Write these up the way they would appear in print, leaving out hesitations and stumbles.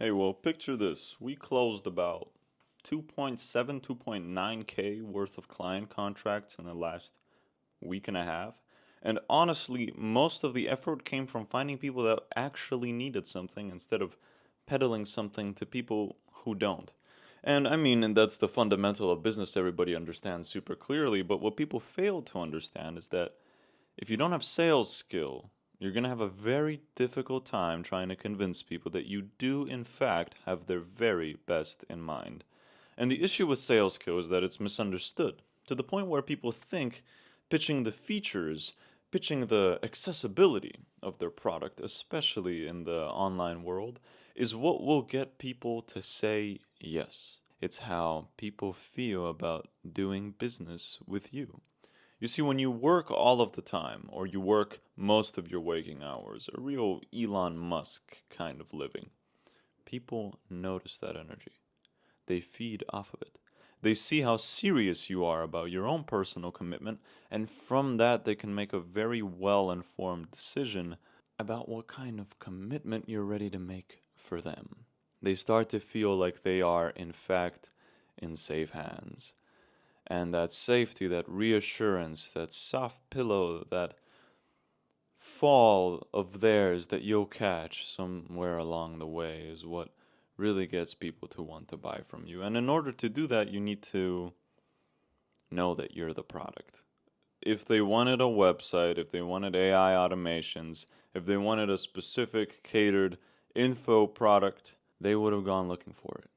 Hey, well, picture this. We closed about 2.7, 2.9K worth of client contracts in the last week and a half. And honestly, most of the effort came from finding people that actually needed something instead of peddling something to people who don't. And that's the fundamental of business everybody understands super clearly. But what people fail to understand is that if you don't have sales skill, you're going to have a very difficult time trying to convince people that you do, in fact, have their very best in mind. And the issue with sales skill is that it's misunderstood to the point where people think pitching the features, pitching the accessibility of their product, especially in the online world, is what will get people to say yes. It's how people feel about doing business with you. You see, when you work all of the time, or you work most of your waking hours, a real Elon Musk kind of living, people notice that energy. They feed off of it. They see how serious you are about your own personal commitment, and from that, they can make a very well informed decision about what kind of commitment you're ready to make for them. They start to feel like they are, in fact, in safe hands. And that safety, that reassurance, that soft pillow, that fall of theirs that you'll catch somewhere along the way is what really gets people to want to buy from you. And in order to do that, you need to know that you're the product. If they wanted a website, if they wanted AI automations, if they wanted a specific catered info product, they would have gone looking for it.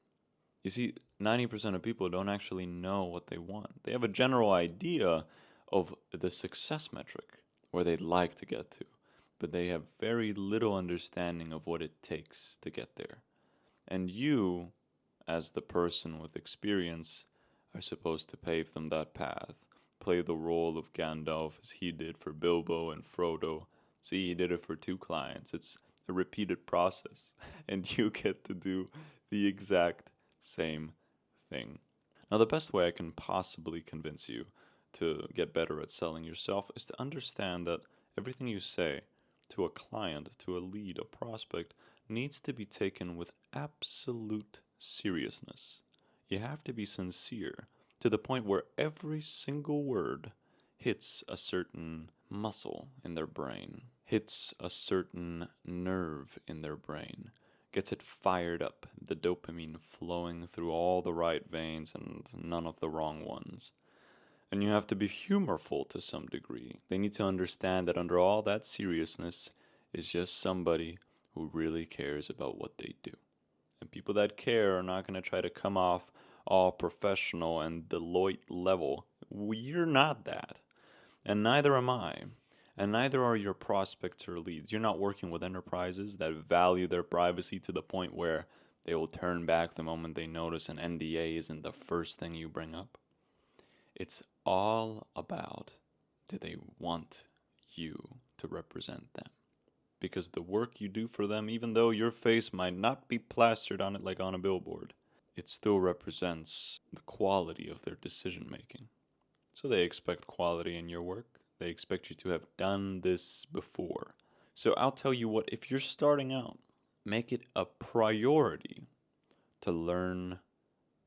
You see, 90% of people don't actually know what they want. They have a general idea of the success metric, where they'd like to get to, but they have very little understanding of what it takes to get there. And you, as the person with experience, are supposed to pave them that path, play the role of Gandalf as he did for Bilbo and Frodo. See, he did it for two clients. It's a repeated process, and you get to do the exact same thing. Now, the best way I can possibly convince you to get better at selling yourself is to understand that everything you say to a client, to a lead, a prospect, needs to be taken with absolute seriousness. You have to be sincere to the point where every single word hits a certain muscle in their brain, hits a certain nerve in their brain, gets it fired up, the dopamine flowing through all the right veins and none of the wrong ones. And you have to be humorful to some degree. They need to understand that under all that seriousness is just somebody who really cares about what they do. And people that care are not going to try to come off all professional and Deloitte level. We're not that. And neither am I. And neither are your prospects or leads. You're not working with enterprises that value their privacy to the point where they will turn back the moment they notice an NDA isn't the first thing you bring up. It's all about, do they want you to represent them? Because the work you do for them, even though your face might not be plastered on it like on a billboard, it still represents the quality of their decision making. So they expect quality in your work. They expect you to have done this before. So I'll tell you what, if you're starting out, make it a priority to learn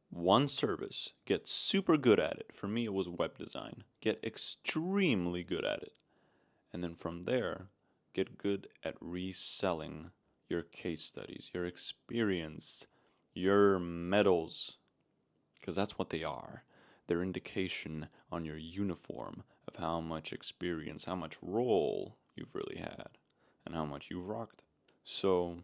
one service, get super good at it. For me, it was web design. Get extremely good at it. And then from there, get good at reselling your case studies, your experience, your medals, because that's what they are. They're indication on your uniform of how much experience, how much role you've really had, and how much you've rocked. So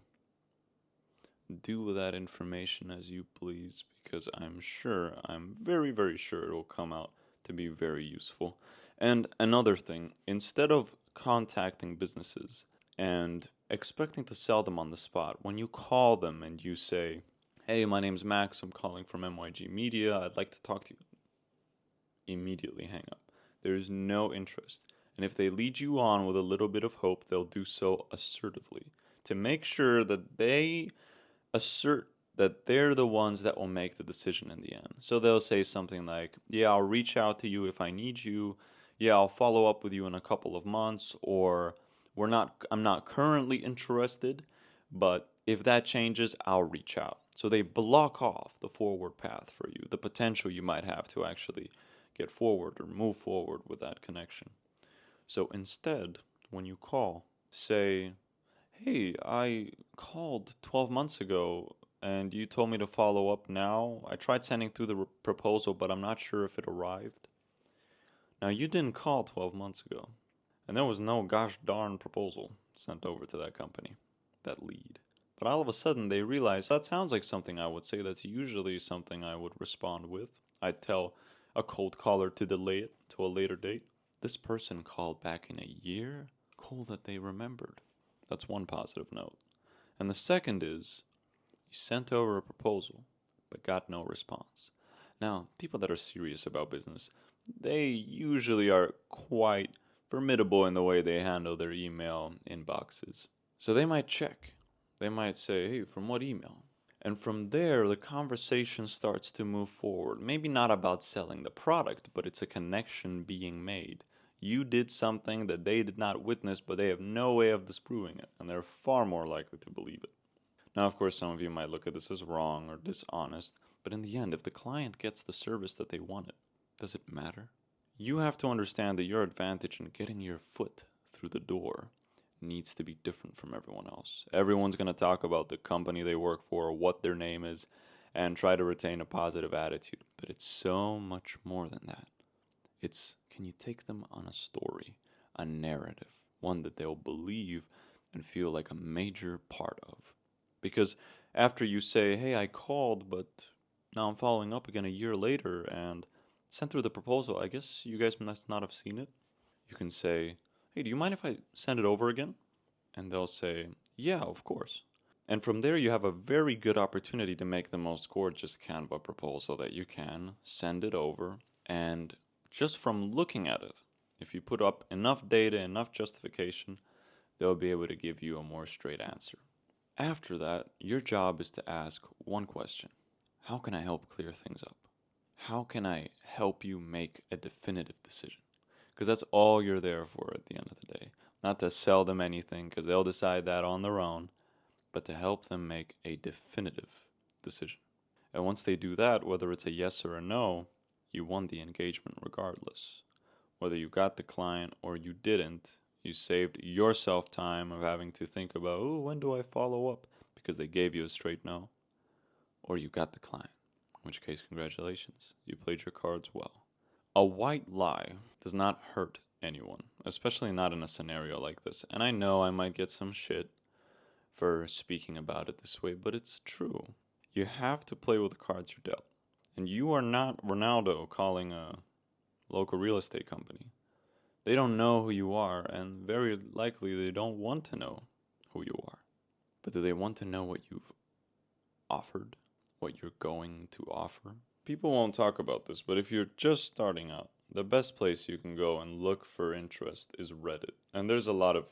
do with that information as you please, because I'm very, very sure it will come out to be very useful. And another thing, instead of contacting businesses and expecting to sell them on the spot, when you call them and you say, "Hey, my name's Max, I'm calling from MYG Media, I'd like to talk to you," immediately hang up. There is no interest. And if they lead you on with a little bit of hope, they'll do so assertively to make sure that they assert that they're the ones that will make the decision in the end. So they'll say something like, "Yeah, I'll reach out to you if I need you. Yeah, I'll follow up with you in a couple of months," or I'm not currently interested, but If that changes, I'll reach out. So they block off the forward path for you, the potential you might have to actually get forward or move forward with that connection. So instead, when you call, say, hey, I called 12 months ago and you told me to follow up now. I tried sending through the proposal, but I'm not sure if it arrived. Now, you didn't call 12 months ago, and there was no gosh darn proposal sent over to that company, that lead. But all of a sudden, they realize that sounds like something I would say. That's usually something I would respond with. I'd tell a cold caller to delay it to a later date. This person called back in a year. Cool that they remembered. That's one positive note. And the second is, you sent over a proposal, but got no response. Now, people that are serious about business, they usually are quite formidable in the way they handle their email inboxes. So they might check. They might say, hey, from what email? And from there, the conversation starts to move forward. Maybe not about selling the product, but it's a connection being made. You did something that they did not witness, but they have no way of disproving it, and they're far more likely to believe it. Now, of course, some of you might look at this as wrong or dishonest, but in the end, if the client gets the service that they wanted, does it matter? You have to understand that your advantage in getting your foot through the door needs to be different from everyone else. Everyone's going to talk about the company they work for, what their name is, and try to retain a positive attitude. But it's so much more than that. It's, can you take them on a story, a narrative, one that they'll believe and feel like a major part of? Because after you say, hey, I called, but now I'm following up again a year later and sent through the proposal, I guess you guys must not have seen it. You can say, hey, do you mind if I send it over again? And they'll say, yeah, of course. And from there, you have a very good opportunity to make the most gorgeous Canva proposal that you can, send it over, and just from looking at it, if you put up enough data, enough justification, they'll be able to give you a more straight answer. After that, your job is to ask one question. How can I help clear things up? How can I help you make a definitive decision? Because that's all you're there for at the end of the day. Not to sell them anything, because they'll decide that on their own, but to help them make a definitive decision. And once they do that, whether it's a yes or a no, you won the engagement regardless. Whether you got the client or you didn't, you saved yourself time of having to think about, oh, when do I follow up? Because they gave you a straight no. Or you got the client, in which case, congratulations, you played your cards well. A white lie does not hurt anyone, especially not in a scenario like this. And I know I might get some shit for speaking about it this way, but it's true. You have to play with the cards you're dealt. And you are not Ronaldo calling a local real estate company. They don't know who you are, and very likely they don't want to know who you are. But do they want to know what you've offered? What you're going to offer? People won't talk about this, but if you're just starting out, the best place you can go and look for interest is Reddit. And there's a lot of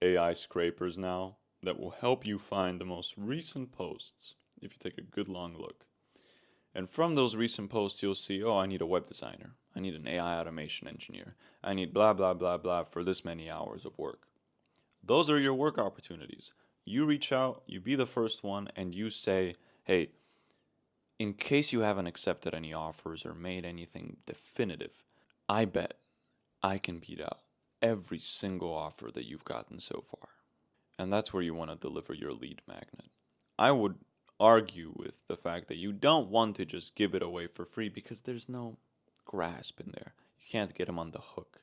AI scrapers now that will help you find the most recent posts if you take a good long look. And from those recent posts, you'll see, oh, I need a web designer. I need an AI automation engineer. I need blah, blah, blah, blah for this many hours of work. Those are your work opportunities. You reach out, you be the first one, and you say, hey, in case you haven't accepted any offers or made anything definitive, I bet I can beat out every single offer that you've gotten so far. And that's where you want to deliver your lead magnet. I would argue with the fact that you don't want to just give it away for free because there's no grasp in there. You can't get them on the hook.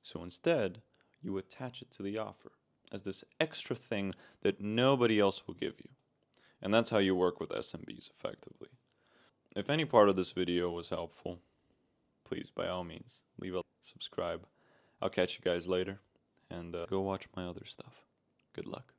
So instead, you attach it to the offer as this extra thing that nobody else will give you. And that's how you work with SMBs effectively. If any part of this video was helpful, please, by all means, leave a subscribe. I'll catch you guys later, and go watch my other stuff. Good luck.